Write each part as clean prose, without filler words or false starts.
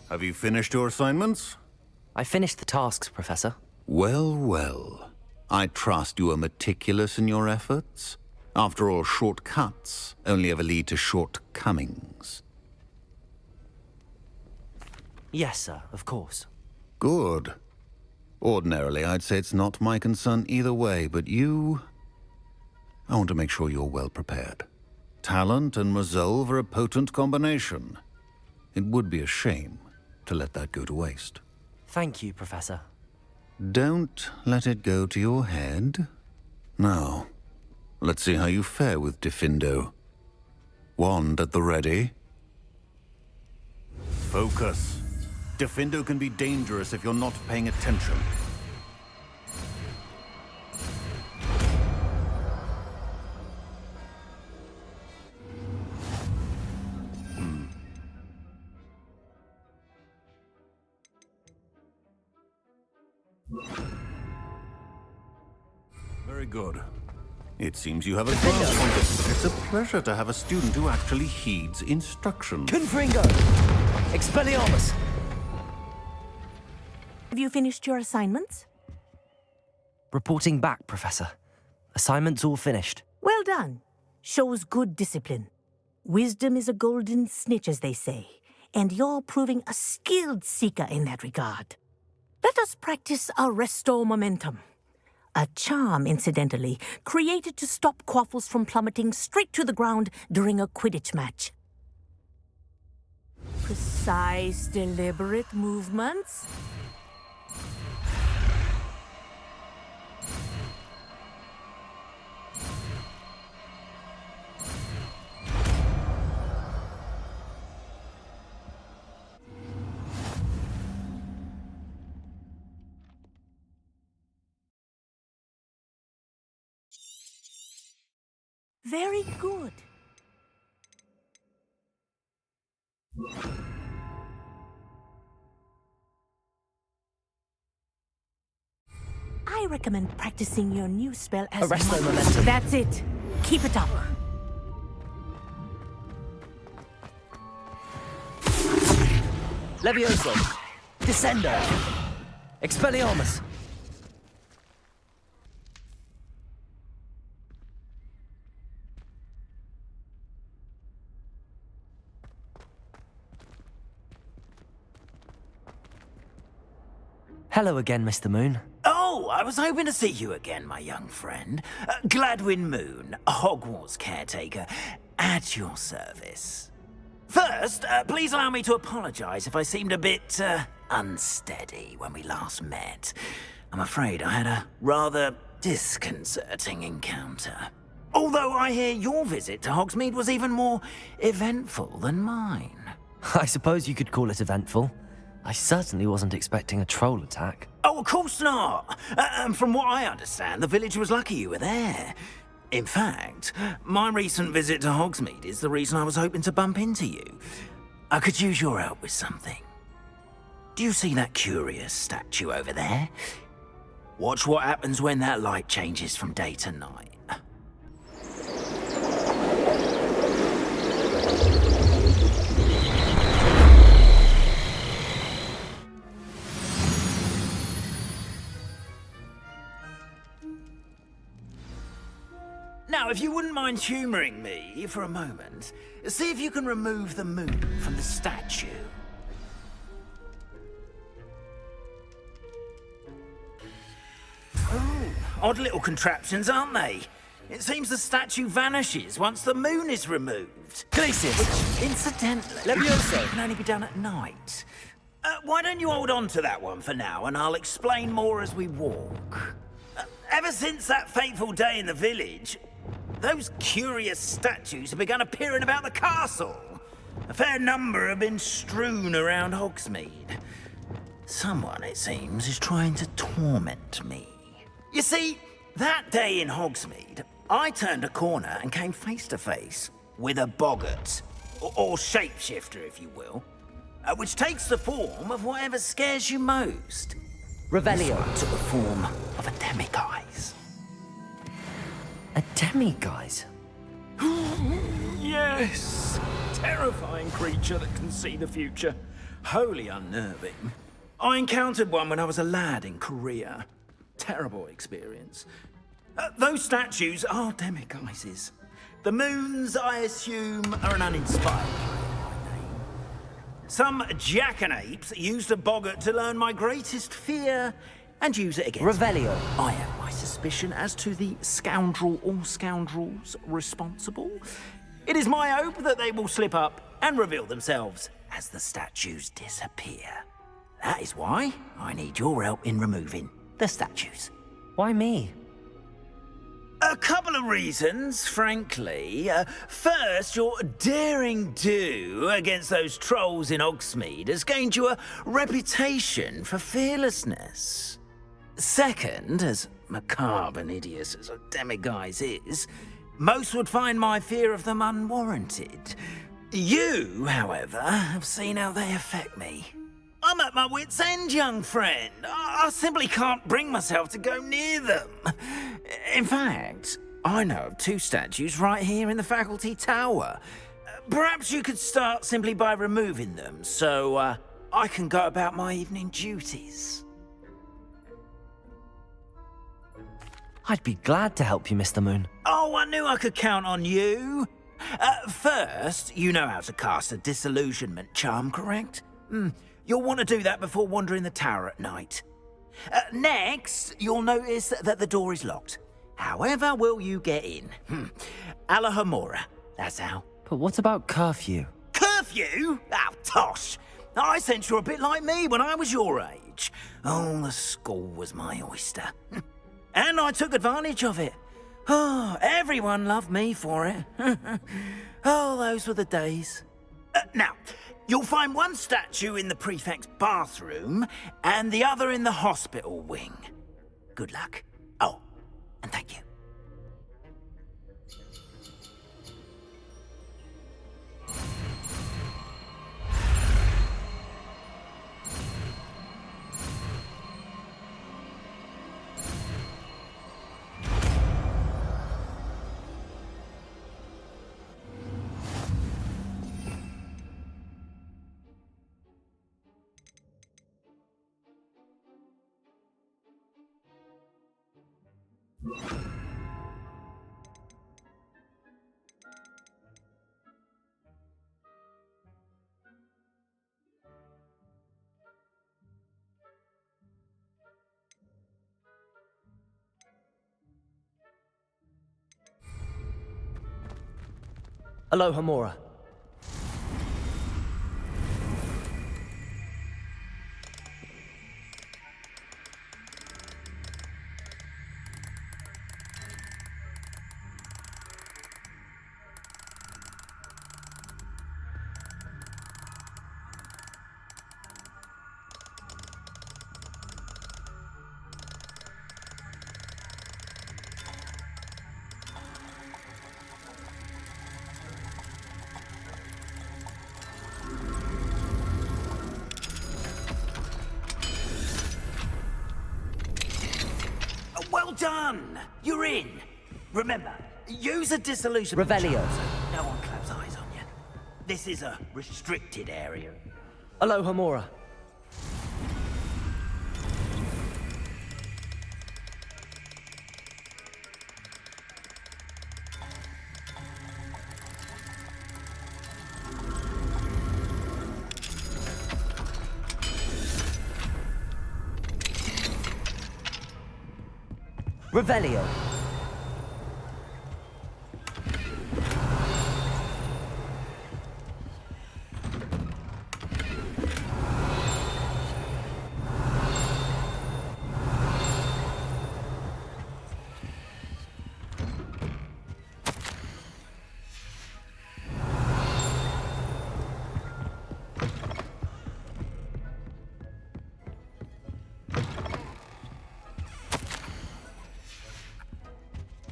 Have you finished your assignments? I finished the tasks, Professor. Well, well. I trust you are meticulous in your efforts. After all, shortcuts only ever lead to shortcomings. Yes, sir, of course. Good. Ordinarily, I'd say it's not my concern either way, but you... I want to make sure you're well prepared. Talent and resolve are a potent combination. It would be a shame to let that go to waste. Thank you, Professor. Don't let it go to your head. Now, let's see how you fare with Diffindo. Wand at the ready. Focus. Diffindo can be dangerous if you're not paying attention. Very good. It seems you have a grasp on this. It's a pleasure to have a student who actually heeds instructions. Confringo! Expelliarmus! Have you finished your assignments? Reporting back, Professor. Assignments all finished. Well done. Shows good discipline. Wisdom is a golden snitch, as they say, and you're proving a skilled seeker in that regard. Let us practice our Restore Momentum. A charm, incidentally, created to stop Quaffles from plummeting straight to the ground during a Quidditch match. Precise, deliberate movements. Very good. I recommend practicing your new spell as Arresto Momentum. That's it. Keep it up. Levioso! Descendo! Expelliarmus! Hello again, Mr. Moon. Oh, I was hoping to see you again, my young friend. Gladwin Moon, Hogwarts caretaker, at your service. First, please allow me to apologize if I seemed a bit, unsteady when we last met. I'm afraid I had a rather disconcerting encounter. Although I hear your visit to Hogsmeade was even more eventful than mine. I suppose you could call it eventful. I certainly wasn't expecting a troll attack. Oh, of course not. From what I understand, the village was lucky you were there. In fact, my recent visit to Hogsmeade is the reason I was hoping to bump into you. I could use your help with something. Do you see that curious statue over there? Watch what happens when that light changes from day to night. Now, if you wouldn't mind humouring me for a moment, see if you can remove the moon from the statue. Oh, odd little contraptions, aren't they? It seems the statue vanishes once the moon is removed. Glacius! Which, incidentally, Levioso! can only be done at night. Why don't you hold on to that one for now, and I'll explain more as we walk. Ever since that fateful day in the village, those curious statues have begun appearing about the castle. A fair number have been strewn around Hogsmeade. Someone, it seems, is trying to torment me. You see, that day in Hogsmeade, I turned a corner and came face to face with a boggart, or shapeshifter, if you will, which takes the form of whatever scares you most. Revelio. Took the form of a demiguise. A demiguise? Yes! Terrifying creature that can see the future. wholly unnerving. I encountered one when I was a lad in Korea. Terrible experience. Those statues are demiguises. The moons, I assume, are an uninspired name. Some jackanapes used a boggart to learn my greatest fear and use it against me. Revelio. I have my suspicion as to the scoundrel or scoundrels responsible. It is my hope that they will slip up and reveal themselves as the statues disappear. That is why I need your help in removing the statues. Why me? A couple of reasons, frankly. First, your daring do against those trolls in Hogsmeade has gained you a reputation for fearlessness. Second, as macabre and hideous as a demiguise is, most would find my fear of them unwarranted. You, however, have seen how they affect me. I'm at my wit's end, young friend. I simply can't bring myself to go near them. In fact, I know of 2 statues right here in the faculty tower. Perhaps you could start simply by removing them, so I can go about my evening duties. I'd be glad to help you, Mr. Moon. Oh, I knew I could count on you. First, you know how to cast a disillusionment charm, correct? You'll want to do that before wandering the tower at night. Next, you'll notice that the door is locked. However will you get in? Alahomora, that's how. But what about curfew? Curfew? Oh, tosh. I sense you're a bit like me when I was your age. Oh, the school was my oyster. And I took advantage of it. Oh, everyone loved me for it. Oh, those were the days. Now, you'll find one statue in the prefect's bathroom and the other in the hospital wing. Good luck. Oh, and thank you. Alohomora. Well done! You're in. Remember, use a disillusionment Revelio. charm so no one claps eyes on you. This is a restricted area. Alohomora. Revelio.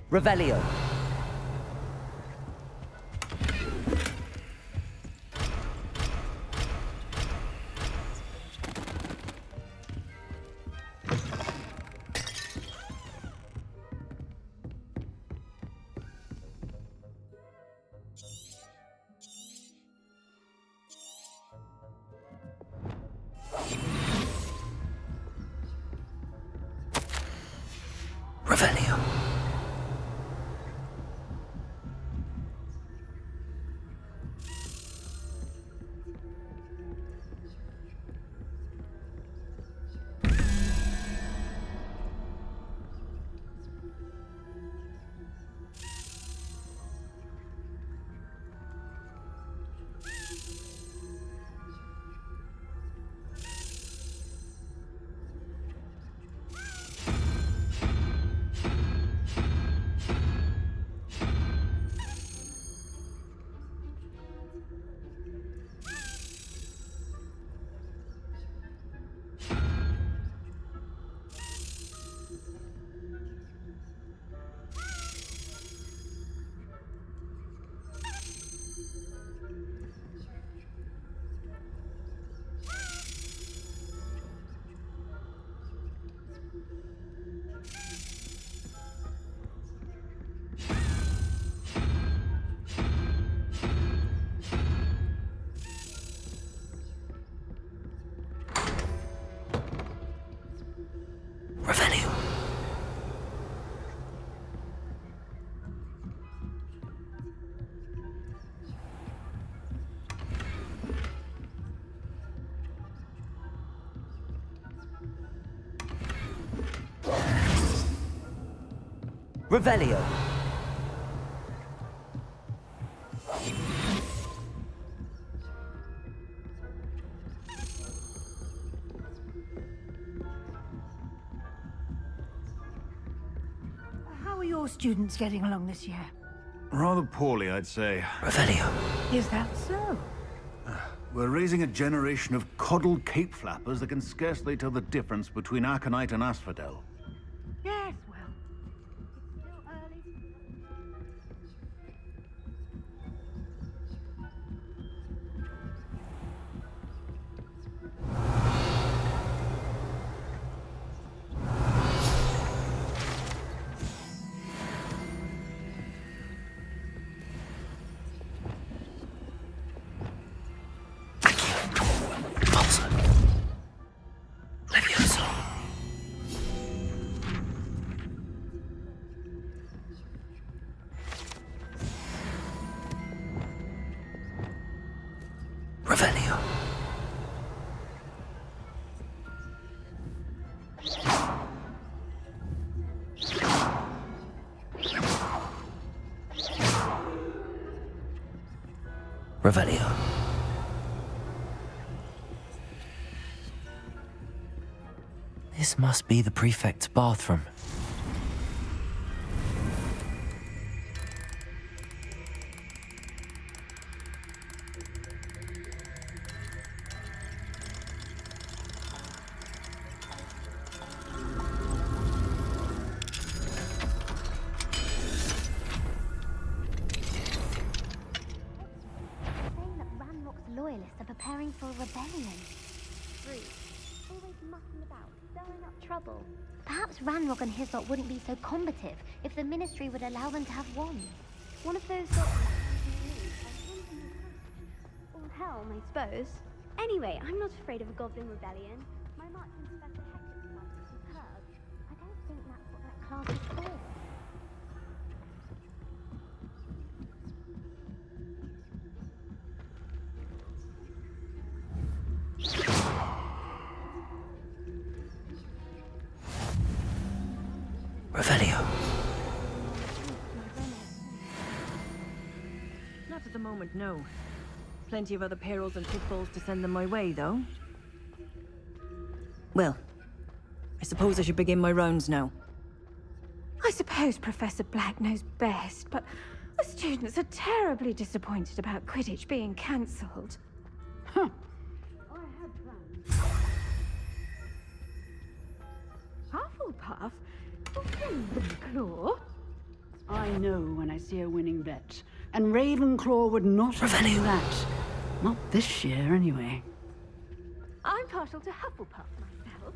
Revelio. Revelio. Revelio. Revelio. How are your students getting along this year? Rather poorly, I'd say. Revelio. Is that so? We're raising a generation of coddled cape flappers that can scarcely tell the difference between aconite and asphodel. Yes, well, it's still early. Pulsar. Levioso. Revelio. Revelio. This must be the prefect's bathroom. Saying that Ranrock's loyalists are preparing for a rebellion. Rude. Always mucking about, stirring up trouble. Perhaps Ranrock and his lot wouldn't be so combative if the Ministry would allow them to have wands. One of those lots or helm, I suppose. Anyway, I'm not afraid of a goblin rebellion. My marching Professor Hector's one is superb. I don't think that's what that class is for. Revelio. Not at the moment, no. Plenty of other perils and pitfalls to send them my way, though. Well, I suppose I should begin my rounds now. I suppose Professor Black knows best, but the students are terribly disappointed about Quidditch being cancelled. Huh. I had plans. Hufflepuff? Ravenclaw? I know when I see a winning bet. And Ravenclaw would not have done that. Not this year, anyway. I'm partial to Hufflepuff myself.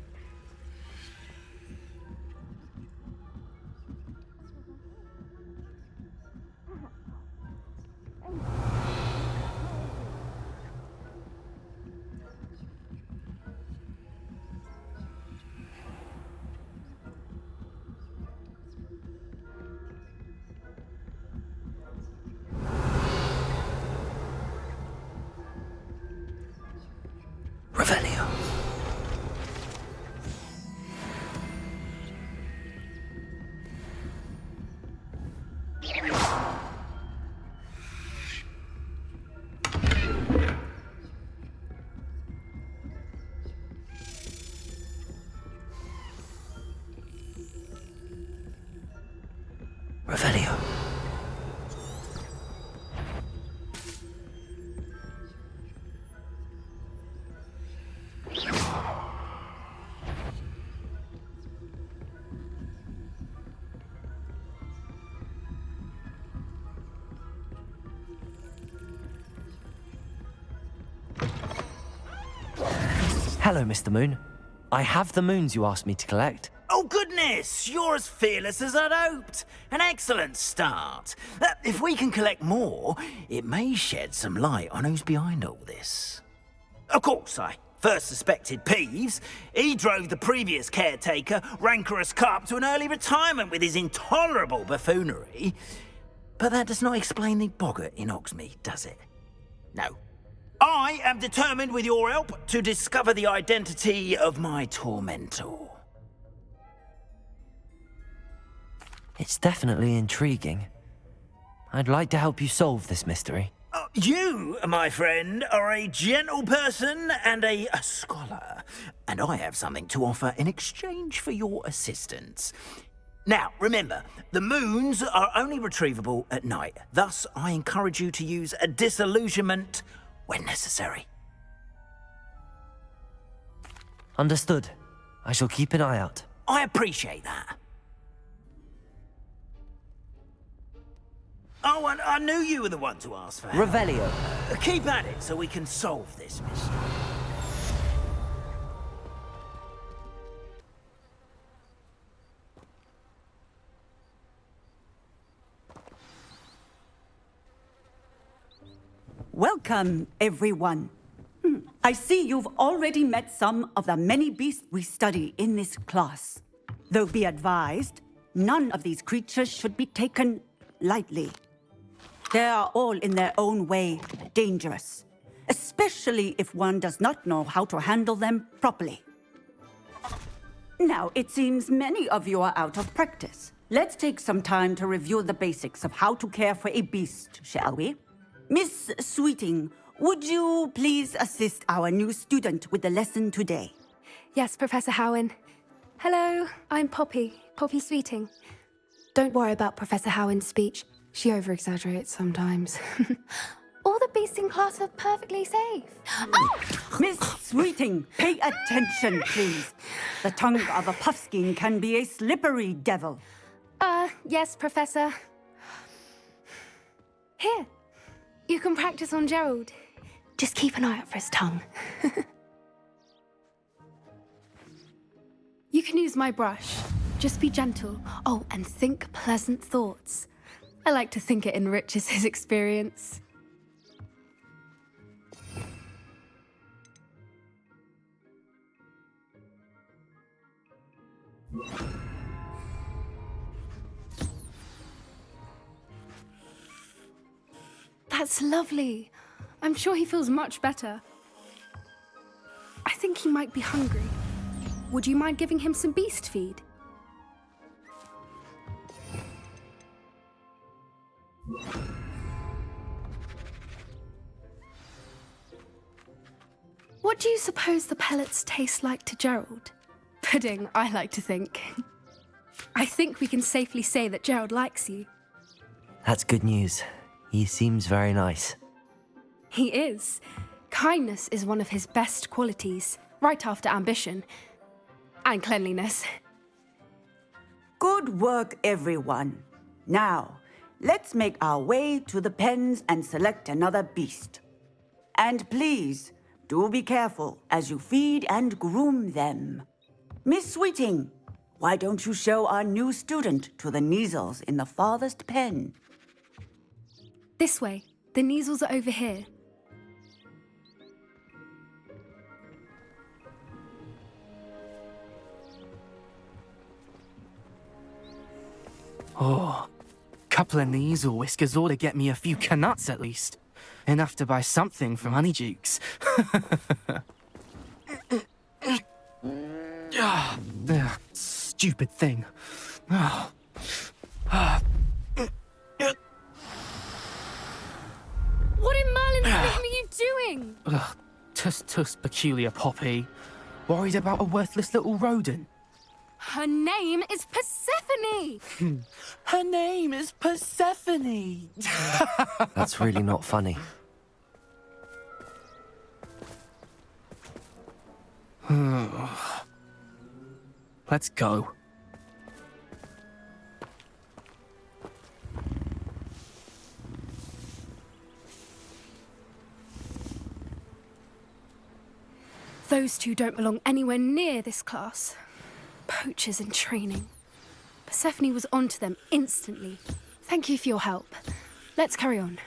Revelio. Revelio. Hello, Mr. Moon. I have the moons you asked me to collect. Oh, goodness! You're as fearless as I'd hoped. An excellent start. If we can collect more, it may shed some light on who's behind all this. Of course, I first suspected Peeves. He drove the previous caretaker, Rancorous Carp, to an early retirement with his intolerable buffoonery. But that does not explain the boggart in Hogsmeade, does it? No. I am determined, with your help, to discover the identity of my tormentor. It's definitely intriguing. I'd like to help you solve this mystery. You, my friend, are a gentle person and a scholar, and I have something to offer in exchange for your assistance. Now, remember, the moons are only retrievable at night. Thus, I encourage you to use a disillusionment when necessary. Understood. I shall keep an eye out. I appreciate that. Oh, and I knew you were the one to ask for help. Revelio. Keep at it so we can solve this mystery. Welcome, everyone. I see you've already met some of the many beasts we study in this class. Though be advised, none of these creatures should be taken lightly. They are all in their own way dangerous, especially if one does not know how to handle them properly. Now, it seems many of you are out of practice. Let's take some time to review the basics of how to care for a beast, shall we? Miss Sweeting, would you please assist our new student with the lesson today? Yes, Professor Howen. Hello, I'm Poppy Sweeting. Don't worry about Professor Howen's speech. She over-exaggerates sometimes. All the beasts in class are perfectly safe. Oh! Miss Sweeting, pay attention, please. The tongue of a puffskein can be a slippery devil. Yes, Professor. Here, you can practice on Gerald. Just keep an eye out for his tongue. You can use my brush. Just be gentle. Oh, and think pleasant thoughts. I like to think it enriches his experience. That's lovely. I'm sure he feels much better. I think he might be hungry. Would you mind giving him some beast feed? What do you suppose the pellets taste like to Gerald? Pudding, I like to think. I think we can safely say that Gerald likes you. That's good news. He seems very nice. He is. Kindness is one of his best qualities, right after ambition. And cleanliness. Good work, everyone. Now, let's make our way to the pens and select another beast. And please, do be careful as you feed and groom them. Miss Sweeting, why don't you show our new student to the Neasels in the farthest pen? This way. The Neasels are over here. Oh, couple of Neasel whiskers ought to get me a few canuts at least. Enough to buy something from Honeydukes. Stupid thing. What in Merlin's name are you doing? Tuss, peculiar Poppy. Worried about a worthless little rodent? Her name is Persephone! Her name is Persephone! That's really not funny. Let's go. Those two don't belong anywhere near this class. Poachers in training. Persephone was onto them instantly. Thank you for your help. Let's carry on.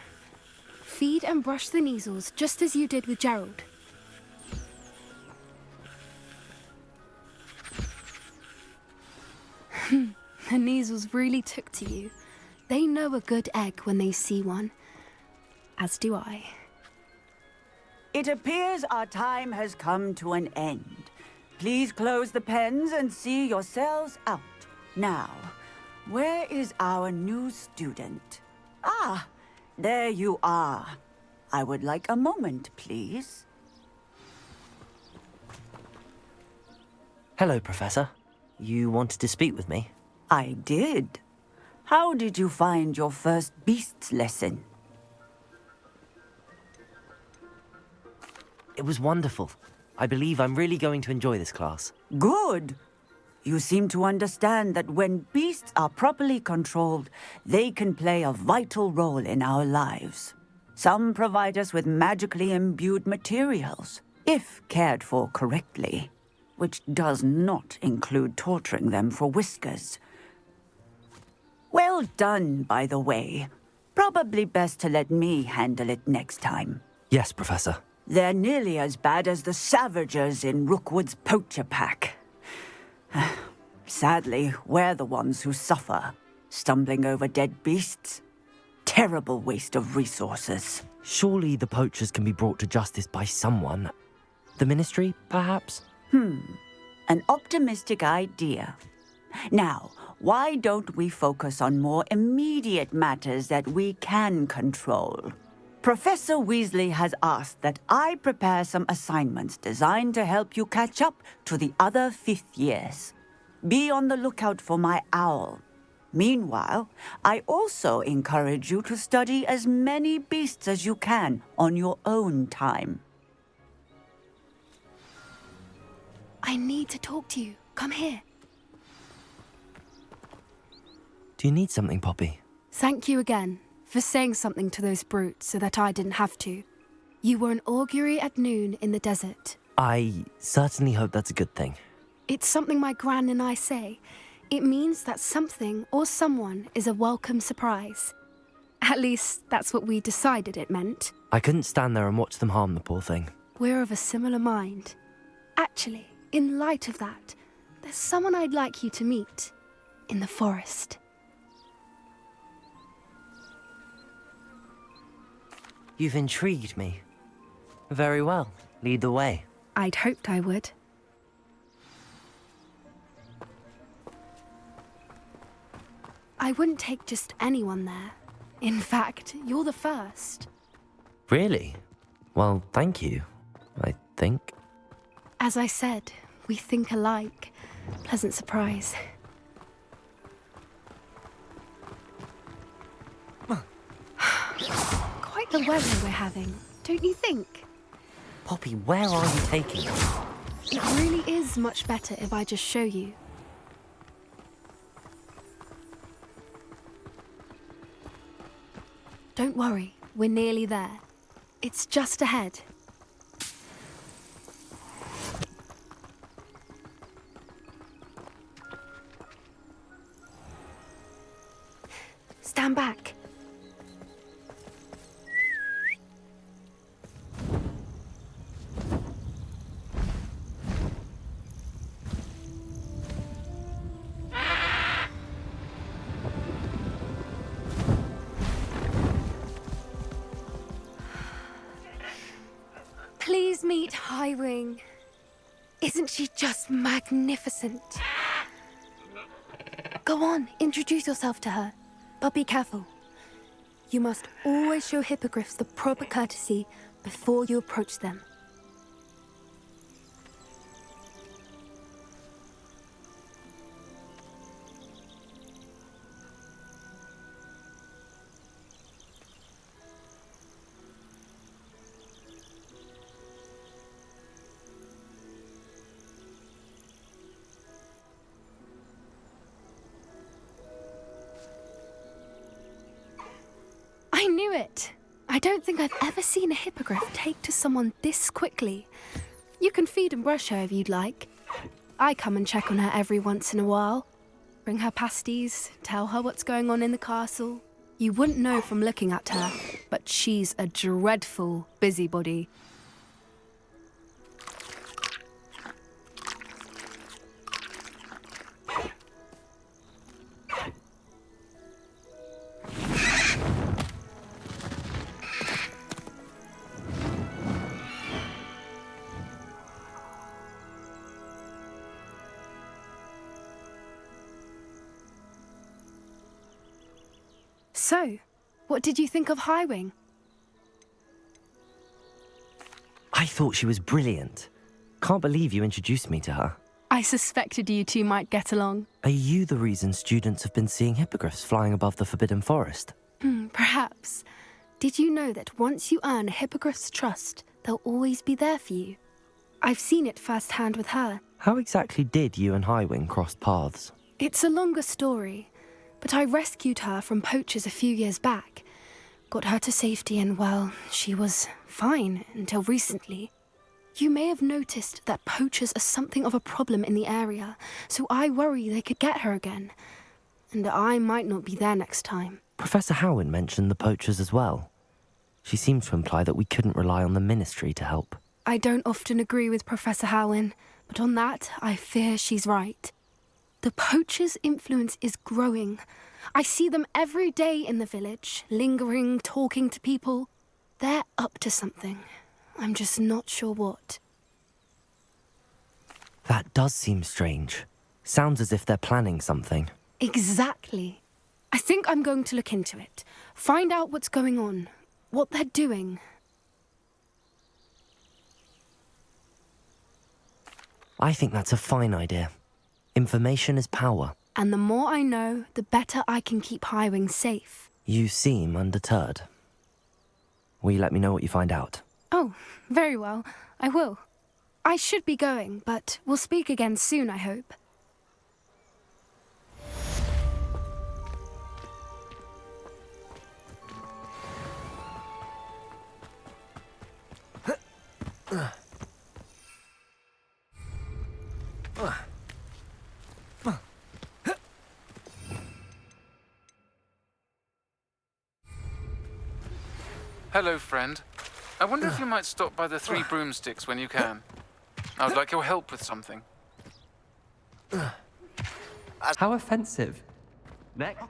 Feed and brush the Neasels just as you did with Gerald. The Neasels really took to you. They know a good egg when they see one. As do I. It appears our time has come to an end. Please close the pens and see yourselves out. Now, where is our new student? Ah, there you are. I would like a moment, please. Hello, Professor. You wanted to speak with me? I did. How did you find your first beasts lesson? It was wonderful. I believe I'm really going to enjoy this class. Good. You seem to understand that when beasts are properly controlled, they can play a vital role in our lives. Some provide us with magically imbued materials, if cared for correctly, which does not include torturing them for whiskers. Well done, by the way. Probably best to let me handle it next time. Yes, Professor. They're nearly as bad as the Savagers in Rookwood's poacher pack. Sadly, we're the ones who suffer, stumbling over dead beasts. Terrible waste of resources. Surely the poachers can be brought to justice by someone. The Ministry, perhaps? An optimistic idea. Now, why don't we focus on more immediate matters that we can control? Professor Weasley has asked that I prepare some assignments designed to help you catch up to the other fifth years. Be on the lookout for my owl. Meanwhile, I also encourage you to study as many beasts as you can on your own time. I need to talk to you. Come here. Do you need something, Poppy? Thank you again for saying something to those brutes so that I didn't have to. You were an augury at noon in the desert. I certainly hope that's a good thing. It's something my gran and I say. It means that something or someone is a welcome surprise. At least, that's what we decided it meant. I couldn't stand there and watch them harm the poor thing. We're of a similar mind. Actually, in light of that, there's someone I'd like you to meet. In the forest. You've intrigued me. Very well. Lead the way. I'd hoped I would. I wouldn't take just anyone there. In fact, you're the first. Really? Well, thank you, I think. As I said, we think alike. Pleasant surprise. Quite the weather we're having, don't you think? Poppy, where are you taking us? It really is much better if I just show you. Don't worry, we're nearly there. It's just ahead. Stand back. Please meet Highwing. Isn't she just magnificent? Go on, introduce yourself to her. But be careful. You must always show hippogriffs the proper courtesy before you approach them. I knew it! I don't think I've ever seen a hippogriff take to someone this quickly. You can feed and brush her if you'd like. I come and check on her every once in a while. Bring her pasties, tell her what's going on in the castle. You wouldn't know from looking at her, but she's a dreadful busybody. So, what did you think of Highwing? I thought she was brilliant. Can't believe you introduced me to her. I suspected you two might get along. Are you the reason students have been seeing hippogriffs flying above the Forbidden Forest? Perhaps. Did you know that once you earn a hippogriff's trust, they'll always be there for you? I've seen it firsthand with her. How exactly did you and Highwing cross paths? It's a longer story, but I rescued her from poachers a few years back. Got her to safety and, well, she was fine until recently. You may have noticed that poachers are something of a problem in the area, so I worry they could get her again. And I might not be there next time. Professor Howin mentioned the poachers as well. She seemed to imply that we couldn't rely on the Ministry to help. I don't often agree with Professor Howin, but on that, I fear she's right. The poachers' influence is growing. I see them every day in the village, lingering, talking to people. They're up to something. I'm just not sure what. That does seem strange. Sounds as if they're planning something. Exactly. I think I'm going to look into it. Find out what's going on, what they're doing. I think that's a fine idea. Information is power. And the more I know, the better I can keep Highwing safe. You seem undeterred. Will you let me know what you find out? Oh, very well. I will. I should be going, but we'll speak again soon, I hope. Hello, friend. I wonder if you might stop by the Three Broomsticks when you can. I would like your help with something. How offensive. Next.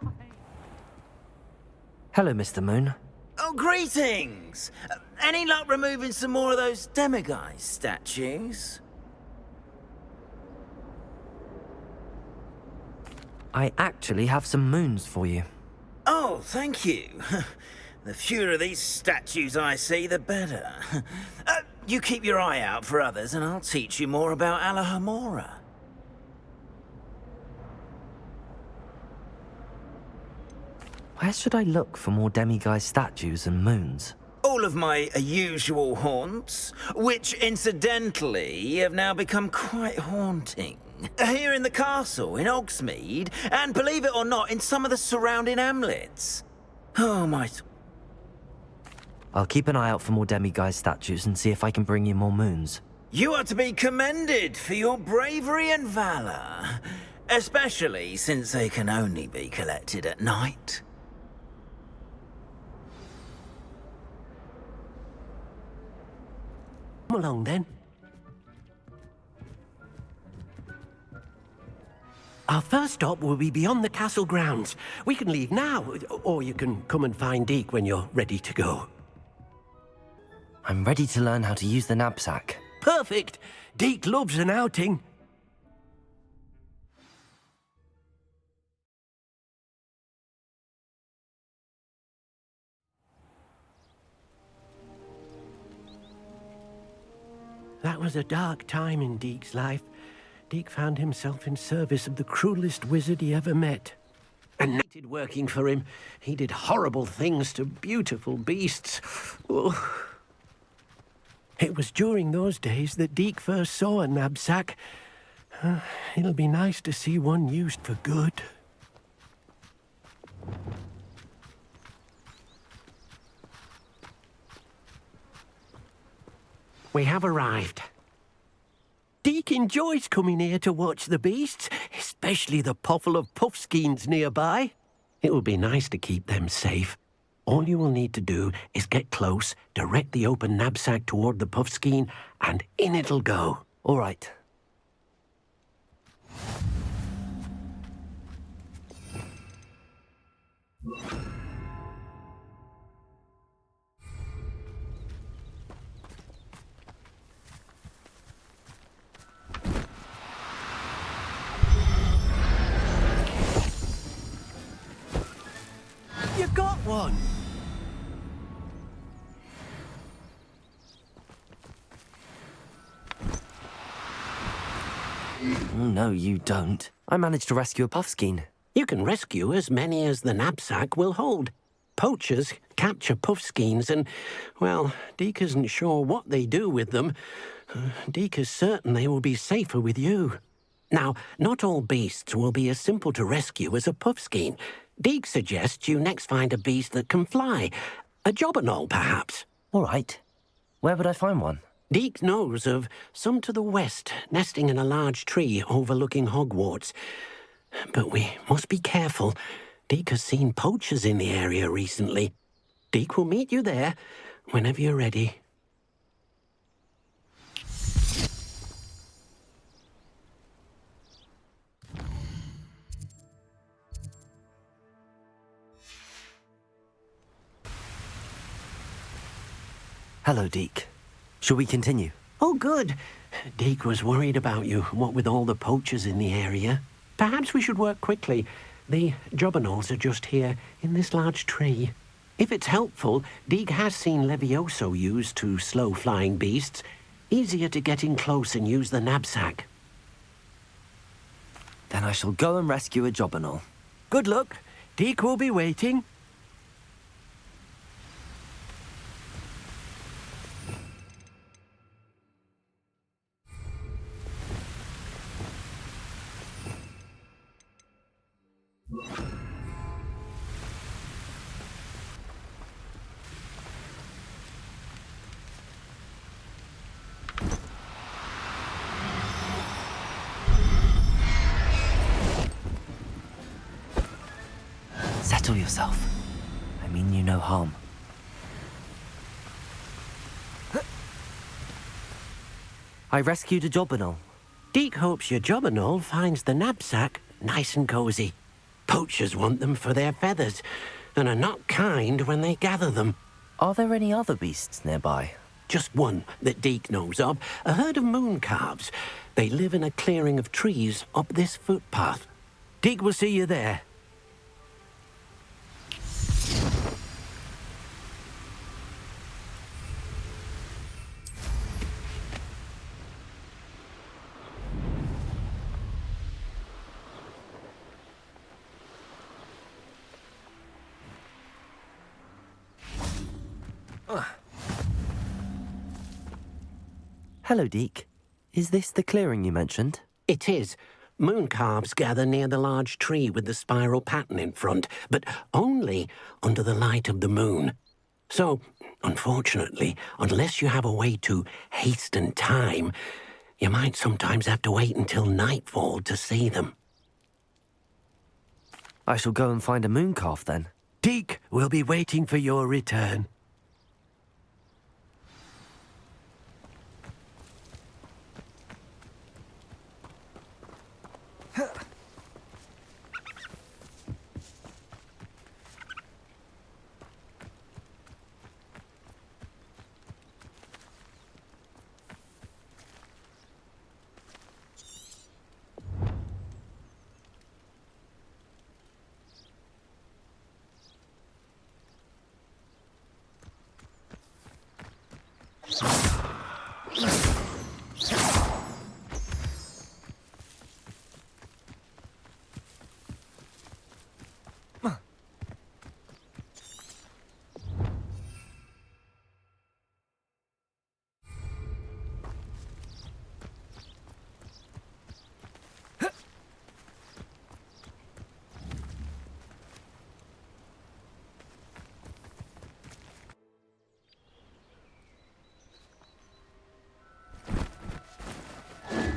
Hello, Mr. Moon. Oh, greetings! Any luck removing some more of those demiguise statues? I actually have some moons for you. Oh, thank you. The fewer of these statues I see, the better. You keep your eye out for others, and I'll teach you more about Alahamora. Where should I look for more demiguise statues and moons? All of my usual haunts, which incidentally have now become quite haunting. Here in the castle, in Hogsmeade, and believe it or not, in some of the surrounding hamlets. Oh my... I'll keep an eye out for more demiguise statues and see if I can bring you more moons. You are to be commended for your bravery and valor, especially since they can only be collected at night. Come along then. Our first stop will be beyond the castle grounds. We can leave now, or you can come and find Deke when you're ready to go. I'm ready to learn how to use the knapsack. Perfect. Deke loves an outing. That was a dark time in Deke's life. Deke found himself in service of the cruelest wizard he ever met. And hated working for him. He did horrible things to beautiful beasts. Oh. It was during those days that Deke first saw a knapsack. It'll be nice to see one used for good. We have arrived. Deke enjoys coming here to watch the beasts, especially the potful of puffskeins nearby. It will be nice to keep them safe. All you will need to do is get close, direct the open knapsack toward the puffskein, and in it'll go. All right. You got one! No, you don't. I managed to rescue a puffskein. You can rescue as many as the knapsack will hold. Poachers capture puffskeins and, well, Deke isn't sure what they do with them. Deke is certain they will be safer with you. Now, not all beasts will be as simple to rescue as a puffskein. Deke suggests you next find a beast that can fly. A jobberknoll, perhaps. All right. Where would I find one? Deke knows of some to the west, nesting in a large tree overlooking Hogwarts. But we must be careful. Deke has seen poachers in the area recently. Deke will meet you there whenever you're ready. Hello, Deke. Shall we continue? Oh, good. Deke was worried about you, what with all the poachers in the area. Perhaps we should work quickly. The jobberknolls are just here, in this large tree. If it's helpful, Deke has seen Levioso used to slow flying beasts. Easier to get in close and use the knapsack. Then I shall go and rescue a jobberknoll. Good luck. Deke will be waiting. Settle yourself. I mean you no harm. I rescued a jobberknoll. Deke hopes your jobberknoll finds the knapsack nice and cozy. Poachers want them for their feathers, and are not kind when they gather them. Are there any other beasts nearby? Just one that Deke knows of, a herd of mooncalves. They live in a clearing of trees up this footpath. Deke will see you there. Hello, Deke. Is this the clearing you mentioned? It is. Mooncalves gather near the large tree with the spiral pattern in front, but only under the light of the moon. So, unfortunately, unless you have a way to hasten time, you might sometimes have to wait until nightfall to see them. I shall go and find a mooncalf then. Deke will be waiting for your return.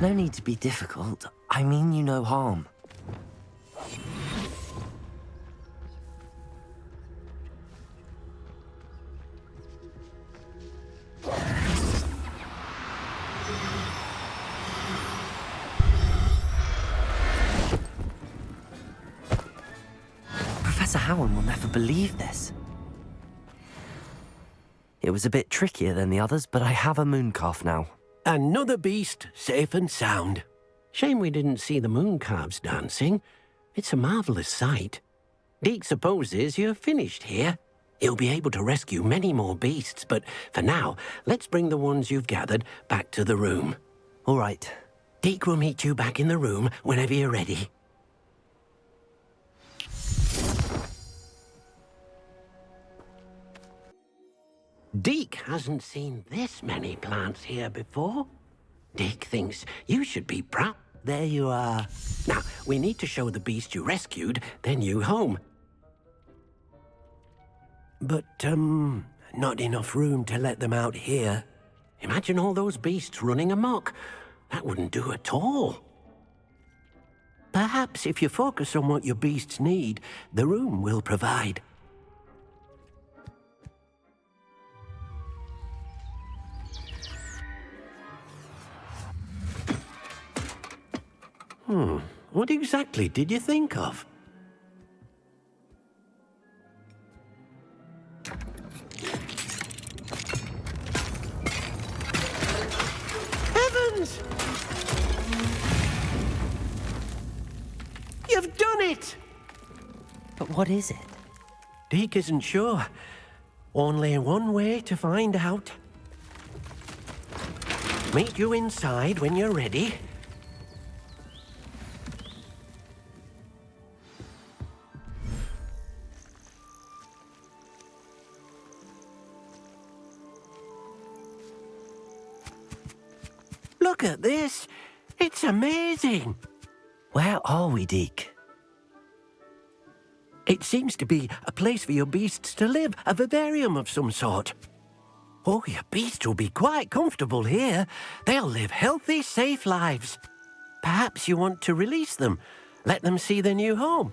No need to be difficult. I mean you no harm. Professor Howard will never believe this. It was a bit trickier than the others, but I have a mooncalf now. Another beast, safe and sound. Shame we didn't see the mooncalves dancing. It's a marvellous sight. Deke supposes you're finished here. He'll be able to rescue many more beasts, but for now, let's bring the ones you've gathered back to the room. All right. Deke will meet you back in the room whenever you're ready. Deke hasn't seen this many plants here before. Deke thinks you should be proud. There you are. Now, we need to show the beast you rescued their new home. But, not enough room to let them out here. Imagine all those beasts running amok. That wouldn't do at all. Perhaps if you focus on what your beasts need, the room will provide. What exactly did you think of? Heavens! You've done it! But what is it? Deke isn't sure. Only one way to find out. Meet you inside when you're ready. Look at this. It's amazing. Where are we, Deke? It seems to be a place for your beasts to live, a vivarium of some sort. Oh, your beasts will be quite comfortable here. They'll live healthy, safe lives. Perhaps you want to release them, let them see their new home.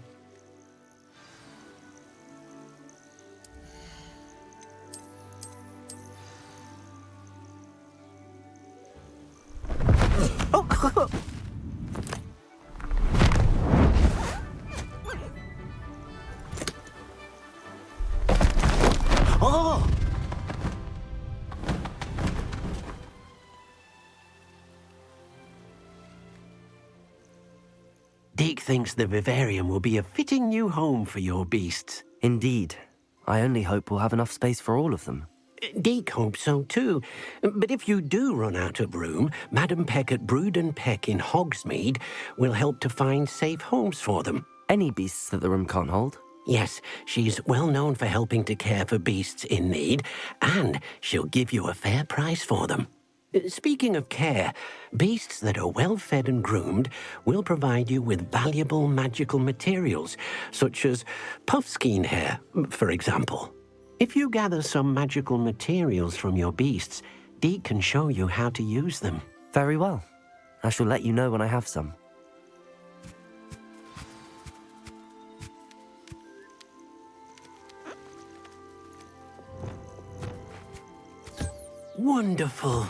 Oh! Deke thinks the vivarium will be a fitting new home for your beasts. Indeed. I only hope we'll have enough space for all of them. Deke hopes so too. But if you do run out of room, Madam Peck at Brood and Peck in Hogsmeade will help to find safe homes for them. Any beasts that the room can't hold? Yes, she's well known for helping to care for beasts in need, and she'll give you a fair price for them. Speaking of care, beasts that are well fed and groomed will provide you with valuable magical materials, such as puffskein hair, for example. If you gather some magical materials from your beasts, Deke can show you how to use them. Very well. I shall let you know when I have some. Wonderful.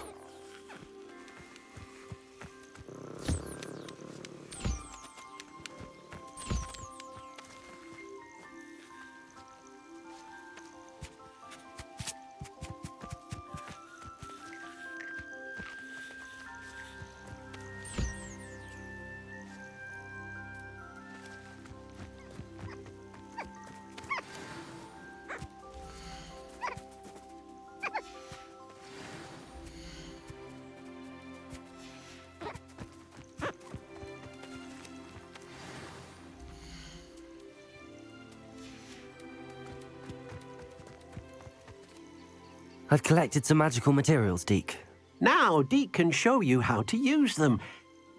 I've collected some magical materials, Deke. Now Deke can show you how to use them.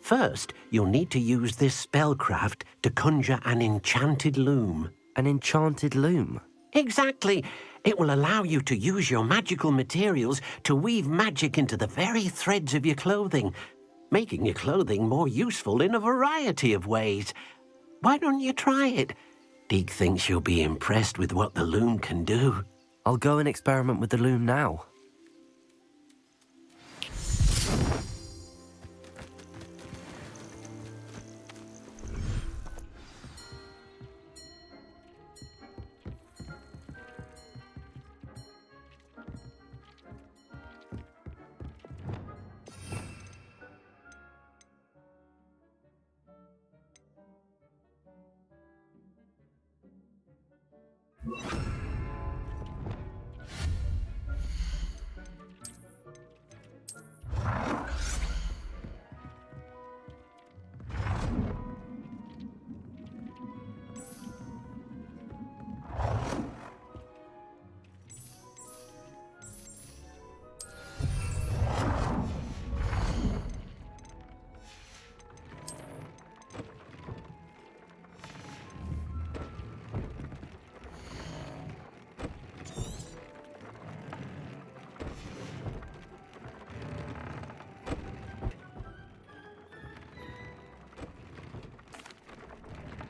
First, you'll need to use this spellcraft to conjure an enchanted loom. An enchanted loom? Exactly. It will allow you to use your magical materials to weave magic into the very threads of your clothing. making your clothing more useful in a variety of ways. Why don't you try it? Deke thinks you'll be impressed with what the loom can do. I'll go and experiment with the loom now.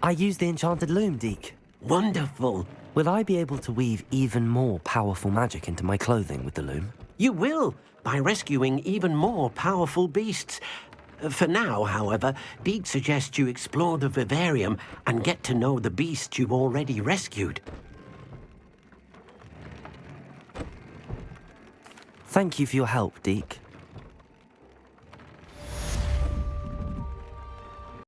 I used the enchanted loom, Deke. Wonderful. Will I be able to weave even more powerful magic into my clothing with the loom? You will, by rescuing even more powerful beasts. For now, however, Deke suggests you explore the vivarium and get to know the beasts you've already rescued. Thank you for your help, Deke.